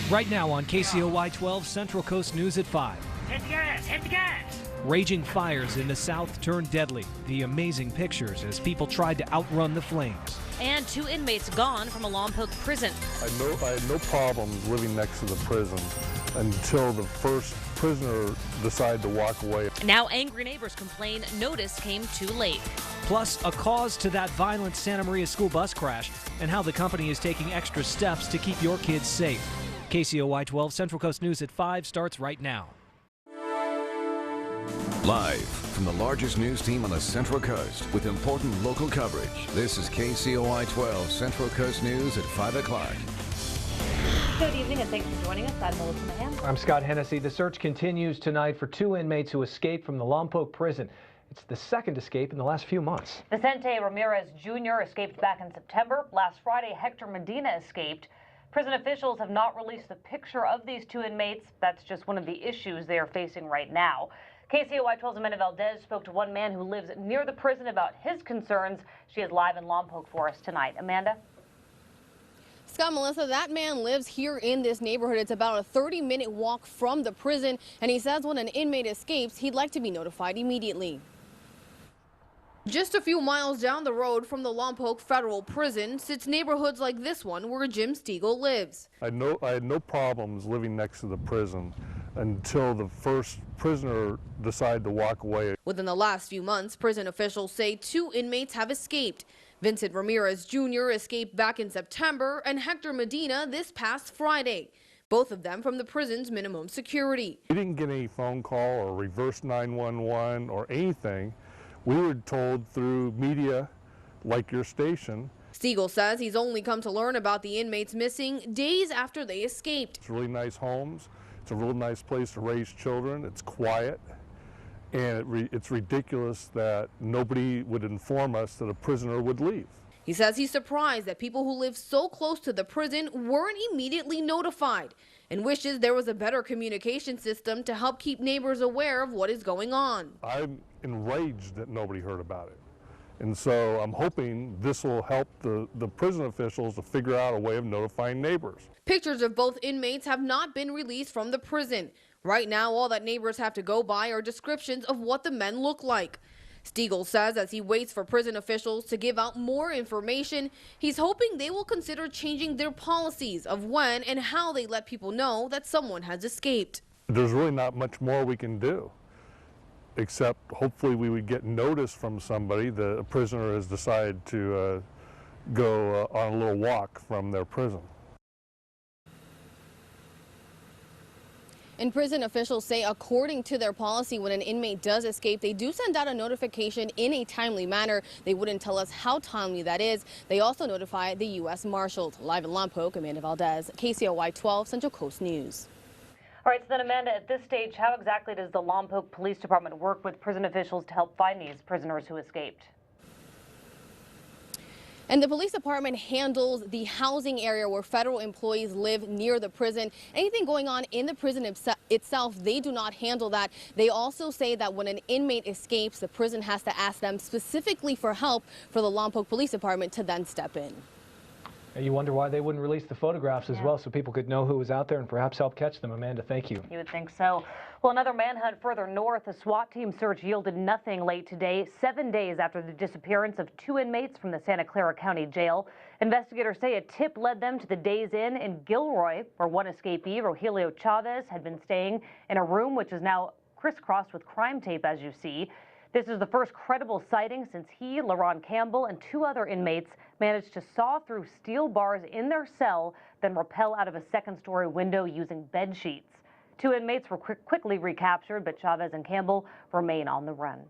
Right now on KCOY 12 Central Coast News at 5. Hit the gas! Hit the gas! Raging fires in the south turned deadly. The amazing pictures as people tried to outrun the flames. And 2 inmates gone from a Lompoc prison. I had no problems living next to the prison until the first prisoner decided to walk away. Now angry neighbors complain notice came too late. Plus, a cause to that violent Santa Maria school bus crash and how the company is taking extra steps to keep your kids safe. KCOY 12 Central Coast News at 5 starts right now. Live from the largest news team on the Central Coast with important local coverage, this is KCOY 12 Central Coast News at 5 o'clock. Good evening and thanks for joining us. I'm Melissa Mahan. I'm Scott Hennessy. The search continues tonight for 2 inmates who escaped from the Lompoc prison. It's the second escape in the last few months. Vicente Ramirez Jr. escaped back in September. Last Friday, Hector Medina escaped. Prison officials have not released a picture of these 2 inmates. That's just one of the issues they are facing right now. KCOY 12's Amanda Valdez spoke to one man who lives near the prison about his concerns. She is live in Lompoc for us tonight. Amanda? Scott, Melissa, that man lives here in this neighborhood. It's about a 30-minute walk from the prison, and he says when an inmate escapes, he'd like to be notified immediately. Just a few miles down the road from the Lompoc Federal Prison sits neighborhoods like this one where Jim Stiegel lives. I had no problems living next to the prison until the first prisoner decided to walk away. Within the last few months, prison officials say 2 inmates have escaped. Vincent Ramirez Jr. escaped back in September and Hector Medina this past Friday. Both of them from the prison's minimum security. We didn't get any phone call or reverse 911 or anything. We were told through media like your station. Stiegel says he's only come to learn about the inmates missing days after they escaped. It's really nice homes. It's a real nice place to raise children. It's quiet. And it's ridiculous that nobody would inform us that a prisoner would leave. He says he's surprised that people who live so close to the prison weren't immediately notified and wishes there was a better communication system to help keep neighbors aware of what is going on. I'm enraged that nobody heard about it. And so I'm hoping this will help the prison officials to figure out a way of notifying neighbors. Pictures of both inmates have not been released from the prison. Right now, all that neighbors have to go by are descriptions of what the men look like. Stiegel says as he waits for prison officials to give out more information, he's hoping they will consider changing their policies of when and how they let people know that someone has escaped. There's really not much more we can do, except hopefully we would get notice from somebody that a prisoner has decided to go on a little walk from their prison. And prison officials say according to their policy, when an inmate does escape, they do send out a notification in a timely manner. They wouldn't tell us how timely that is. They also notify the U.S. Marshals. Live in Lompoc, Amanda Valdez, KCOY 12 Central Coast News. All right, so then Amanda, at this stage, how exactly does the Lompoc Police Department work with prison officials to help find these prisoners who escaped? And the police department handles the housing area where federal employees live near the prison. Anything going on in the prison itself, they do not handle that. They also say that when an inmate escapes, the prison has to ask them specifically for help for the Lompoc Police Department to then step in. And you wonder why they wouldn't release the photographs as well so people could know who was out there and perhaps help catch them. Amanda, thank you. You would think so. Well, another manhunt further north. A SWAT team search yielded nothing late today, 7 days after the disappearance of 2 inmates from the Santa Clara County Jail. Investigators say a tip led them to the Days Inn in Gilroy, where one escapee, Rogelio Chavez, had been staying in a room which is now crisscrossed with crime tape, as you see. This is the first credible sighting since he, LaRon Campbell, and 2 other inmates managed to saw through steel bars in their cell, then rappel out of a second-story window using bed sheets. 2 inmates were quickly recaptured, but Chavez and Campbell remain on the run.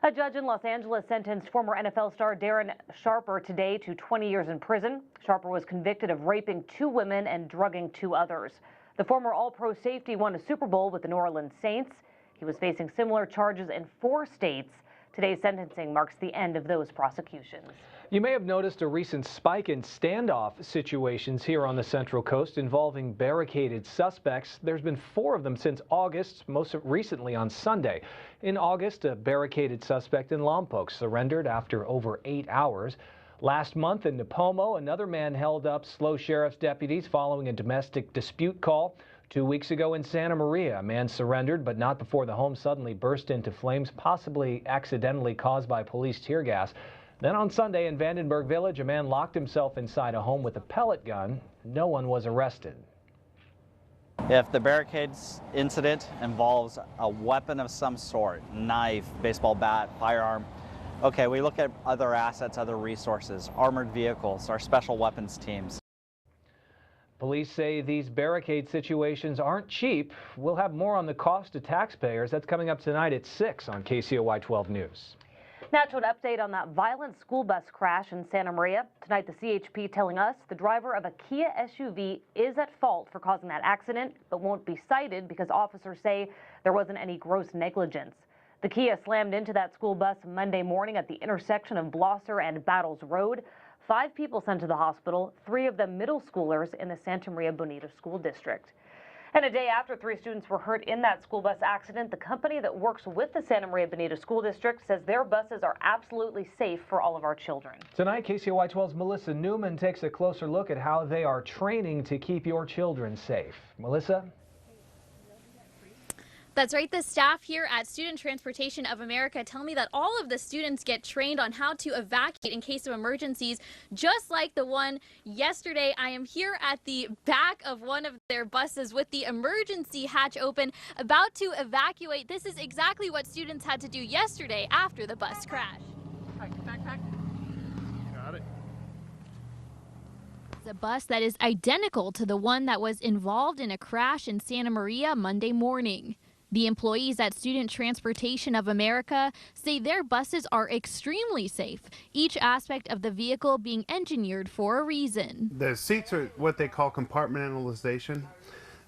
A judge in Los Angeles sentenced former NFL star Darren Sharper today to 20 years in prison. Sharper was convicted of raping 2 women and drugging 2 others. The former All-Pro safety won a Super Bowl with the New Orleans Saints. He was facing similar charges in 4 states. Today's sentencing marks the end of those prosecutions. You may have noticed a recent spike in standoff situations here on the Central Coast involving barricaded suspects. There's been 4 of them since August, most recently on Sunday. In August, a barricaded suspect in Lompoc surrendered after over 8 hours. Last month in Nipomo, another man held up SLO sheriff's deputies following a domestic dispute call. 2 weeks ago in Santa Maria, a man surrendered, but not before the home suddenly burst into flames, possibly accidentally caused by police tear gas. Then on Sunday in Vandenberg Village, a man locked himself inside a home with a pellet gun. No one was arrested. If the barricades incident involves a weapon of some sort, knife, baseball bat, firearm, okay, we look at other assets, other resources, armored vehicles, our special weapons teams. Police say these barricade situations aren't cheap. We'll have more on the cost to taxpayers. That's coming up tonight at 6 on KCOY 12 News. Now to an update on that violent school bus crash in Santa Maria. Tonight, the CHP telling us the driver of a Kia SUV is at fault for causing that accident, but won't be cited because officers say there wasn't any gross negligence. The Kia slammed into that school bus Monday morning at the intersection of Blosser and Battles Road. 5 people sent to the hospital, 3 of them middle schoolers in the Santa Maria Bonita School District. And a day after 3 students were hurt in that school bus accident, the company that works with the Santa Maria Bonita School District says their buses are absolutely safe for all of our children. Tonight, KCOY 12's Melissa Newman takes a closer look at how they are training to keep your children safe. Melissa? That's right. The staff here at Student Transportation of America tell me that all of the students get trained on how to evacuate in case of emergencies, just like the one yesterday. I am here at the back of one of their buses with the emergency hatch open, about to evacuate. This is exactly what students had to do yesterday after the bus crash. Backpack. Got it. It's a bus that is identical to the one that was involved in a crash in Santa Maria Monday morning. The employees at Student Transportation of America say their buses are extremely safe, each aspect of the vehicle being engineered for a reason. The seats are what they call compartmentalization.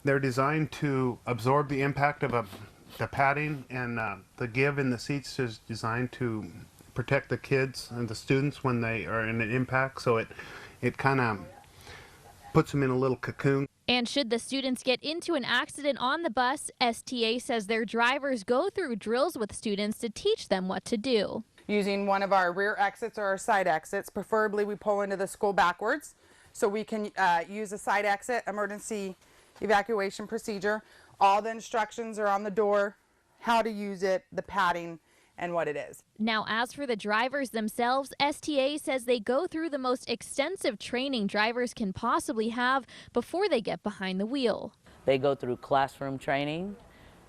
They're designed to absorb the impact of the padding, and the give in the seats is designed to protect the kids and the students when they are in an impact, so it kind of puts them in a little cocoon. And should the students get into an accident on the bus, STA says their drivers go through drills with students to teach them what to do. Using one of our rear exits or our side exits, preferably we pull into the school backwards so we can use a side exit emergency evacuation procedure. All the instructions are on the door, how to use it, the padding, and what it is. Now, as for the drivers themselves, STA says they go through the most extensive training drivers can possibly have before they get behind the wheel. They go through classroom training,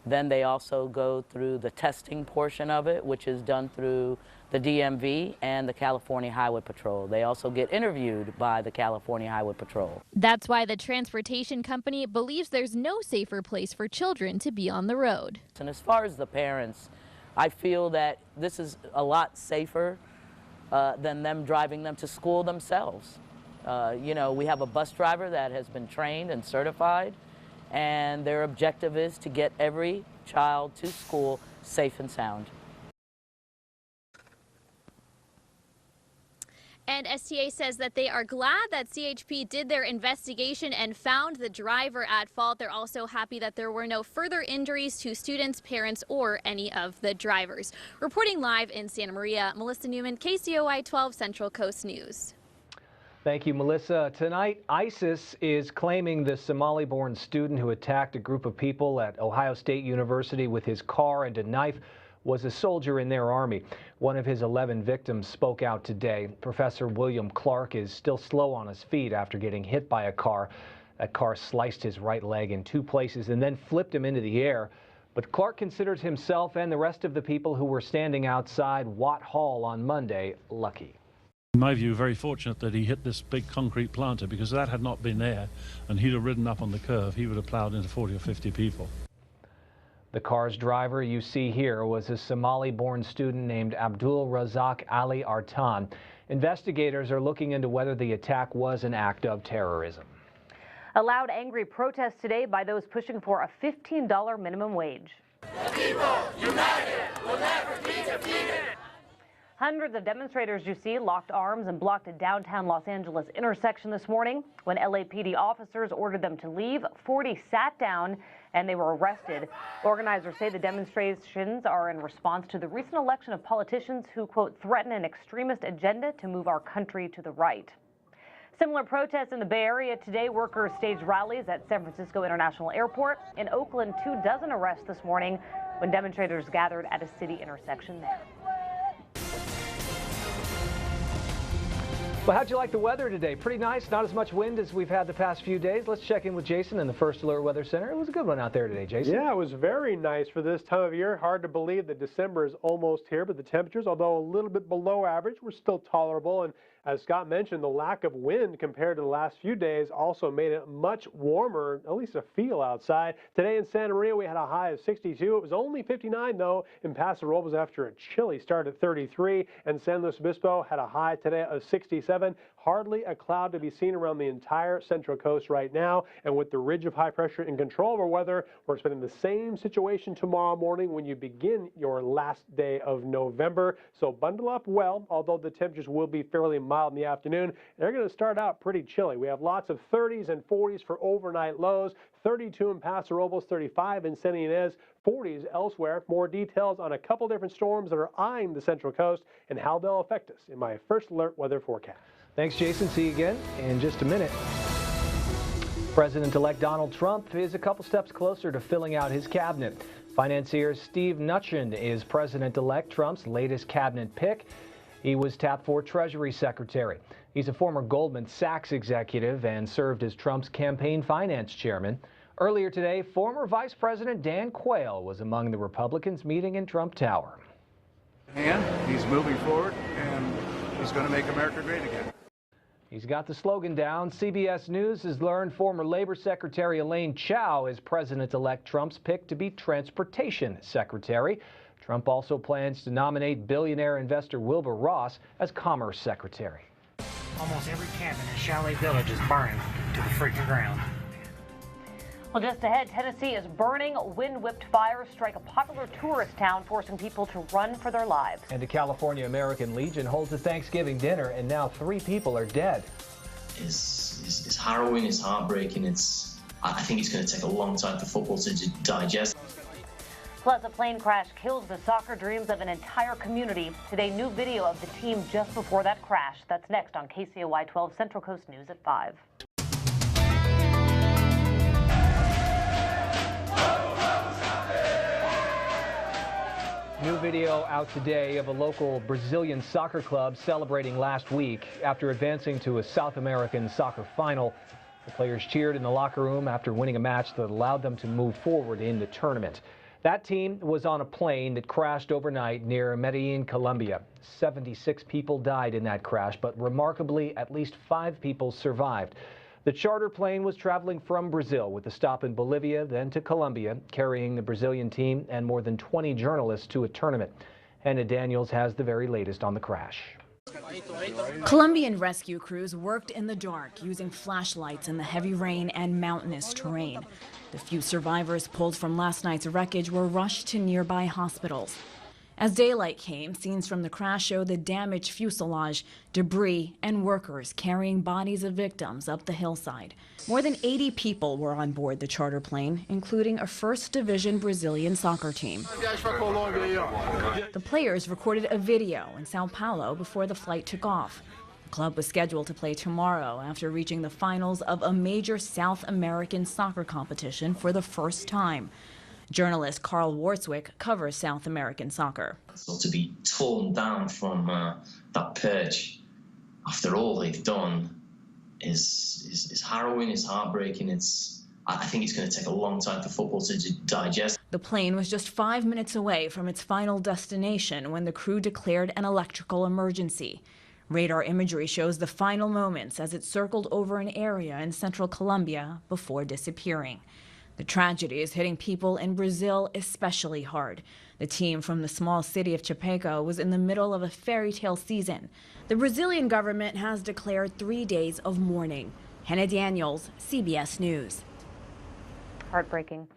then they also go through the testing portion of it, which is done through the DMV and the California Highway Patrol. They also get interviewed by the California Highway Patrol. That's why the transportation company believes there's no safer place for children to be on the road. And as far as the parents, I feel that this is a lot safer than them driving them to school themselves. You know, we have a bus driver that has been trained and certified, and their objective is to get every child to school safe and sound. And STA says that they are glad that CHP did their investigation and found the driver at fault. They're also happy that there were no further injuries to students, parents, or any of the drivers. Reporting live in Santa Maria, Melissa Newman, KCOY 12 Central Coast News. Thank you, Melissa. Tonight, ISIS is claiming the Somali-born student who attacked a group of people at Ohio State University with his car and a knife was a soldier in their army. One of his 11 victims spoke out today. Professor William Clark is still slow on his feet after getting hit by a car. That car sliced his right leg in 2 places and then flipped him into the air. But Clark considers himself and the rest of the people who were standing outside Watt Hall on Monday lucky. In my view, very fortunate that he hit this big concrete planter, because that had not been there and he'd have ridden up on the curve. He would have plowed into 40 or 50 people. The car's driver you see here was a Somali-born student named Abdul Razak Ali Artan. Investigators are looking into whether the attack was an act of terrorism. A loud, angry protest today by those pushing for a $15 minimum wage. The people united will never be defeated. Hundreds of demonstrators, you see, locked arms and blocked a downtown Los Angeles intersection this morning. When LAPD officers ordered them to leave, 40 sat down and they were arrested. Organizers say the demonstrations are in response to the recent election of politicians who, quote, threaten an extremist agenda to move our country to the right. Similar protests in the Bay Area today. Workers staged rallies at San Francisco International Airport. In Oakland, 24 arrests this morning when demonstrators gathered at a city intersection there. Well, how'd you like the weather today? Pretty nice, not as much wind as we've had the past few days. Let's check in with Jason in the First Alert Weather Center. It was a good one out there today, Jason. Yeah, it was very nice for this time of year. Hard to believe that December is almost here, but the temperatures, although a little bit below average, were still tolerable. And as Scott mentioned, the lack of wind compared to the last few days also made it much warmer, at least a feel outside. Today in Santa Maria, we had a high of 62. It was only 59, though, in Paso Robles after a chilly start at 33. And San Luis Obispo had a high today of 67. Hardly a cloud to be seen around the entire Central Coast right now. And with the ridge of high pressure in control of our weather, we're expecting the same situation tomorrow morning when you begin your last day of November. So bundle up well, although the temperatures will be fairly mild in the afternoon. They're going to start out pretty chilly. We have lots of 30s and 40s for overnight lows, 32 in Paso Robles, 35 in San Ynez, 40s elsewhere. More details on a couple different storms that are eyeing the Central Coast and how they'll affect us in my First Alert weather forecast. Thanks, Jason. See you again in just a minute. President-elect Donald Trump is a couple steps closer to filling out his cabinet. Financier Steve Mnuchin is President-elect Trump's latest cabinet pick. He was tapped for Treasury Secretary. He's a former Goldman Sachs executive and served as Trump's campaign finance chairman. Earlier today, former Vice President Dan Quayle was among the Republicans meeting in Trump Tower. And he's moving forward, and he's going to make America great again. He's got the slogan down. CBS News has learned former Labor Secretary Elaine Chao is President-elect Trump's pick to be Transportation Secretary. Trump also plans to nominate billionaire investor Wilbur Ross as Commerce Secretary. Almost every cabin in Chalet Village is burning to the freaking ground. Well, just ahead, Tennessee is burning. Wind-whipped fires strike a popular tourist town, forcing people to run for their lives. And the California American Legion holds a Thanksgiving dinner, and now 3 people are dead. It's harrowing, it's heartbreaking. I think it's going to take a long time for football to digest. Plus, a plane crash kills the soccer dreams of an entire community. Today, new video of the team just before that crash. That's next on KCOY 12 Central Coast News at 5. New video out today of a local Brazilian soccer club celebrating last week after advancing to a South American soccer final. The players cheered in the locker room after winning a match that allowed them to move forward in the tournament. That team was on a plane that crashed overnight near Medellin, Colombia. 76 people died in that crash, but remarkably, at least 5 people survived. The charter plane was traveling from Brazil with a stop in Bolivia, then to Colombia, carrying the Brazilian team and more than 20 journalists to a tournament. Hannah Daniels has the very latest on the crash. Colombian rescue crews worked in the dark using flashlights in the heavy rain and mountainous terrain. The few survivors pulled from last night's wreckage were rushed to nearby hospitals. As daylight came, scenes from the crash show the damaged fuselage, debris, and workers carrying bodies of victims up the hillside. More than 80 people were on board the charter plane, including a first division Brazilian soccer team. The players recorded a video in Sao Paulo before the flight took off. The club was scheduled to play tomorrow after reaching the finals of a major South American soccer competition for the first time. Journalist Carl Warswick covers South American soccer. So to be torn down from that perch after all they've done is harrowing, it's heartbreaking. I think it's going to take a long time for football to digest. The plane was just 5 minutes away from its final destination when the crew declared an electrical emergency. Radar imagery shows the final moments as it circled over an area in central Colombia before disappearing. The tragedy is hitting people in Brazil especially hard. The team from the small city of Chapecó was in the middle of a fairy tale season. The Brazilian government has declared 3 days of mourning. Hannah Daniels, CBS News. Heartbreaking.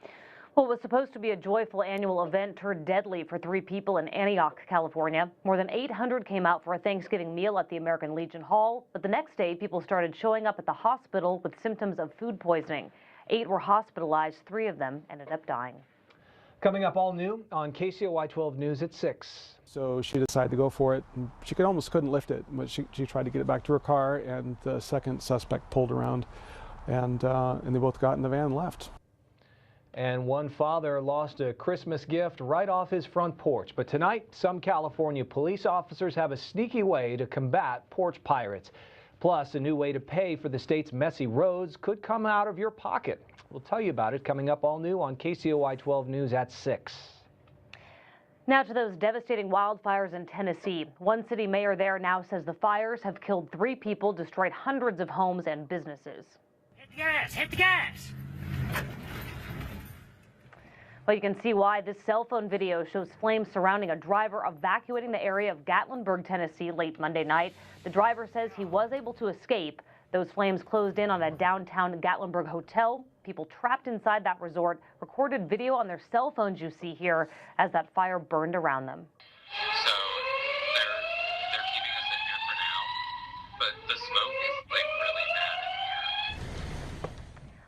What was supposed to be a joyful annual event turned deadly for 3 people in Antioch, California. More than 800 came out for a Thanksgiving meal at the American Legion Hall, but the next day people started showing up at the hospital with symptoms of food poisoning. 8 were hospitalized, 3 of them ended up dying. Coming up all new on KCOY 12 News at 6. So she decided to go for it. She couldn't lift it, but she tried to get it back to her car, and the second suspect pulled around, and they both got in the van and left. And one father lost a Christmas gift right off his front porch. But tonight, some California police officers have a sneaky way to combat porch pirates. Plus, a new way to pay for the state's messy roads could come out of your pocket. We'll tell you about it coming up all new on KCOY 12 News at 6. Now to those devastating wildfires in Tennessee. One city mayor there now says the fires have killed 3 people, destroyed hundreds of homes and businesses. Hit the gas! Hit the gas! Well, you can see why. This cell phone video shows flames surrounding a driver evacuating the area of Gatlinburg, Tennessee late Monday night. The driver says he was able to escape. Those flames closed in on a downtown Gatlinburg hotel. People trapped inside that resort recorded video on their cell phones you see here as that fire burned around them. So they're keeping us in here for now, but the smoke is like really bad in here.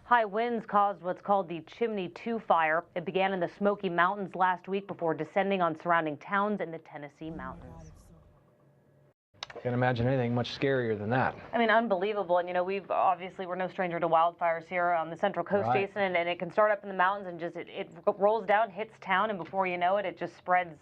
High winds caused what's called the Chimney 2 fire. It began in the Smoky Mountains last week before descending on surrounding towns in the Tennessee mountains. Can't imagine anything much scarier than that. I mean, unbelievable. And, you know, we're no stranger to wildfires here on the Central Coast, Right. Jason, and it can start up in the mountains and just, it rolls down, hits town, and before you know it, it just spreads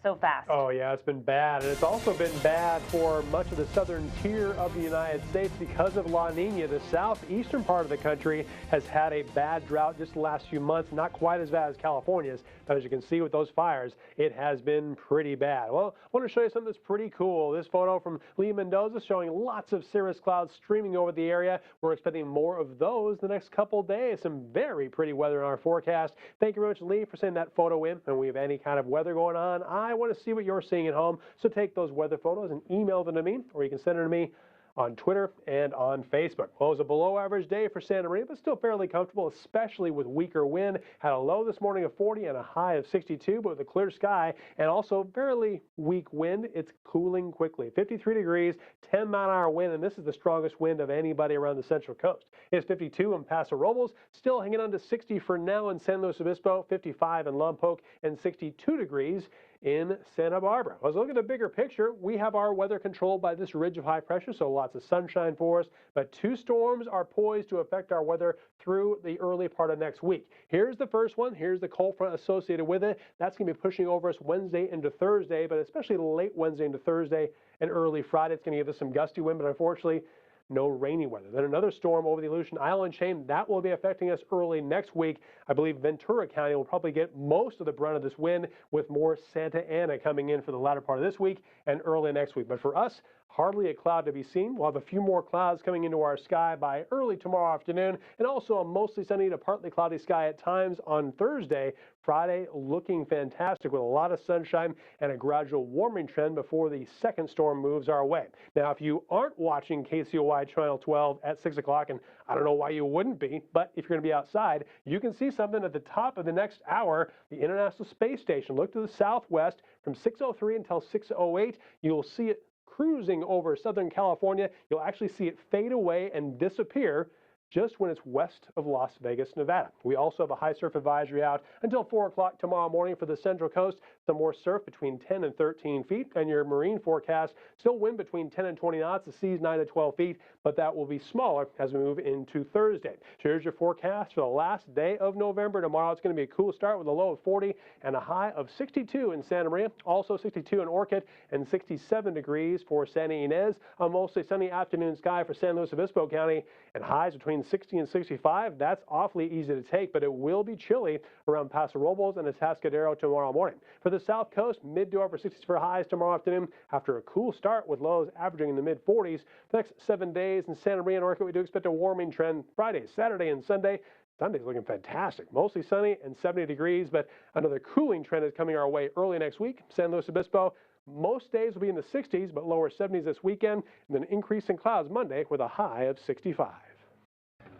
so fast. Oh, yeah, it's been bad. And it's also been bad for much of the southern tier of the United States because of La Nina. The southeastern part of the country has had a bad drought just the last few months, not quite as bad as California's. But as you can see with those fires, it has been pretty bad. Well, I want to show you something that's pretty cool. This photo from Lee Mendoza showing lots of cirrus clouds streaming over the area. We're expecting more of those the next couple days. Some very pretty weather in our forecast. Thank you very much, Lee, for sending that photo in. And we have any kind of weather going on, I want to see what you're seeing at home. So take those weather photos and email them to me, or you can send them to me on Twitter and on Facebook. Well, it was a below average day for Santa Maria, but still fairly comfortable, especially with weaker wind. Had a low this morning of 40 and a high of 62, but with a clear sky and also fairly weak wind, it's cooling quickly. 53 degrees, 10-mile-an-hour wind, and this is the strongest wind of anybody around the Central Coast. It's 52 in Paso Robles, still hanging on to 60 for now in San Luis Obispo, 55 in Lompoc, and 62 degrees in Santa Barbara. Let's look at the bigger picture. We have our weather controlled by this ridge of high pressure, so lots of sunshine for us, but 2 storms are poised to affect our weather through the early part of next week. Here's the first one. Here's the cold front associated with it. That's going to be pushing over us Wednesday into Thursday, but especially late Wednesday into Thursday and early Friday. It's going to give us some gusty wind, but unfortunately, no rainy weather. Then another storm over the Aleutian Island chain. That will be affecting us early next week. I believe Ventura County will probably get most of the brunt of this wind, with more Santa Ana coming in for the latter part of this week and early next week. But for us, hardly a cloud to be seen. We'll have a few more clouds coming into our sky by early tomorrow afternoon, and also a mostly sunny to partly cloudy sky at times on Thursday. Friday looking fantastic with a lot of sunshine and a gradual warming trend before the second storm moves our way. Now, if you aren't watching KCOY Channel 12 at 6 o'clock, and I don't know why you wouldn't be, but if you're going to be outside, you can see something at the top of the next hour, the International Space Station. Look to the southwest from 6:03 until 6:08. You'll see it cruising over Southern California. You'll actually see it fade away and disappear just when it's west of Las Vegas, Nevada. We also have a high surf advisory out until 4 o'clock tomorrow morning for the Central Coast. Some more surf between 10 and 13 feet, and your marine forecast still wind between 10 and 20 knots, the seas 9 to 12 feet, but that will be smaller as we move into Thursday. So here's your forecast for the last day of November. Tomorrow it's going to be a cool start with a low of 40 and a high of 62 in Santa Maria, also 62 in Orchid, and 67 degrees for Santa Ynez. A mostly sunny afternoon sky for San Luis Obispo County, and highs between 60 and 65. That's awfully easy to take, but it will be chilly around Paso Robles and Atascadero tomorrow morning. For the South Coast, mid to upper 60s for highs tomorrow afternoon after a cool start with lows averaging in the mid-40s. The next 7 days in Santa Maria and Orchid, we do expect a warming trend Friday, Saturday, and Sunday. Sunday's looking fantastic. Mostly sunny and 70 degrees, but another cooling trend is coming our way early next week. San Luis Obispo, most days will be in the 60s, but lower 70s this weekend, and then an increase in clouds Monday with a high of 65.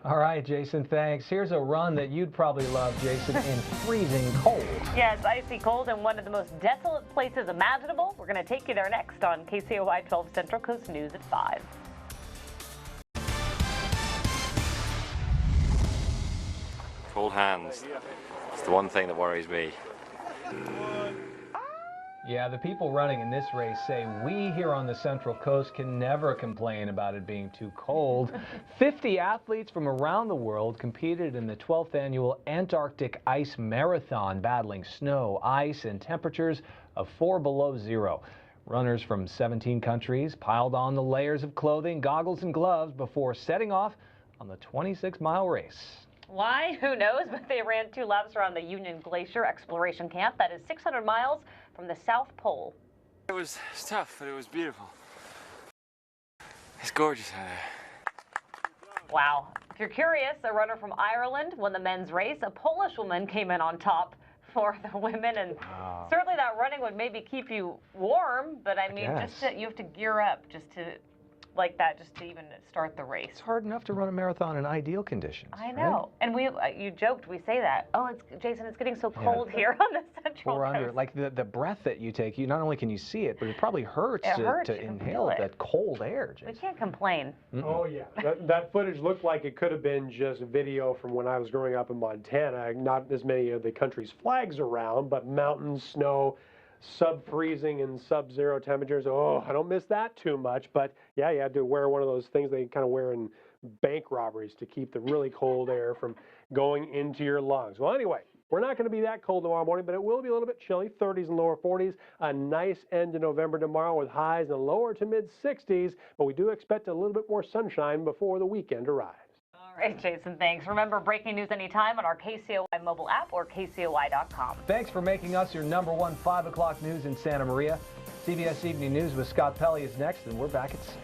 All right, Jason, thanks. Here's a run that you'd probably love, Jason, in freezing cold. Yeah, it's icy cold in one of the most desolate places imaginable. We're going to take you there next on KCOY 12 Central Coast News at 5. Cold hands. It's the one thing that worries me. Yeah, the people running in this race say we here on the Central Coast can never complain about it being too cold. 50 athletes from around the world competed in the 12th annual Antarctic Ice Marathon, battling snow, ice, and temperatures of 4 below zero. Runners from 17 countries piled on the layers of clothing, goggles, and gloves before setting off on the 26-mile race. Why? Who knows? But they ran 2 laps around the Union Glacier Exploration Camp. That is 600 miles from the South Pole. It was tough, but it was beautiful. It's gorgeous out there. Wow. If you're curious, a runner from Ireland won the men's race. A Polish woman came in on top for the women, and certainly that running would maybe keep you warm, but I mean, you have to gear up just to even start the race. It's hard enough to run a marathon in ideal conditions. I know. Right? And you joked, we say that. Oh, Jason, it's getting so cold here on the Central Or Coast. under, like the breath that you take, you not only can you see it, but it probably hurts to inhale that cold air. Jason. We can't complain. Oh, yeah. That footage looked like it could have been just video from when I was growing up in Montana. Not as many of the country's flags around, but mountains, snow, sub-freezing and sub-zero temperatures. Oh, I don't miss that too much. But yeah, you had to wear one of those things they kind of wear in bank robberies to keep the really cold air from going into your lungs. Well, anyway, we're not going to be that cold tomorrow morning, but it will be a little bit chilly, 30s and lower 40s. A nice end to November tomorrow with highs in the lower to mid 60s, but we do expect a little bit more sunshine before the weekend arrives. All right, Jason, thanks. Remember, breaking news anytime on our KCOY mobile app or KCOY.com. Thanks for making us your #1 5 o'clock news in Santa Maria. CBS Evening News with Scott Pelley is next, and we're back at 6.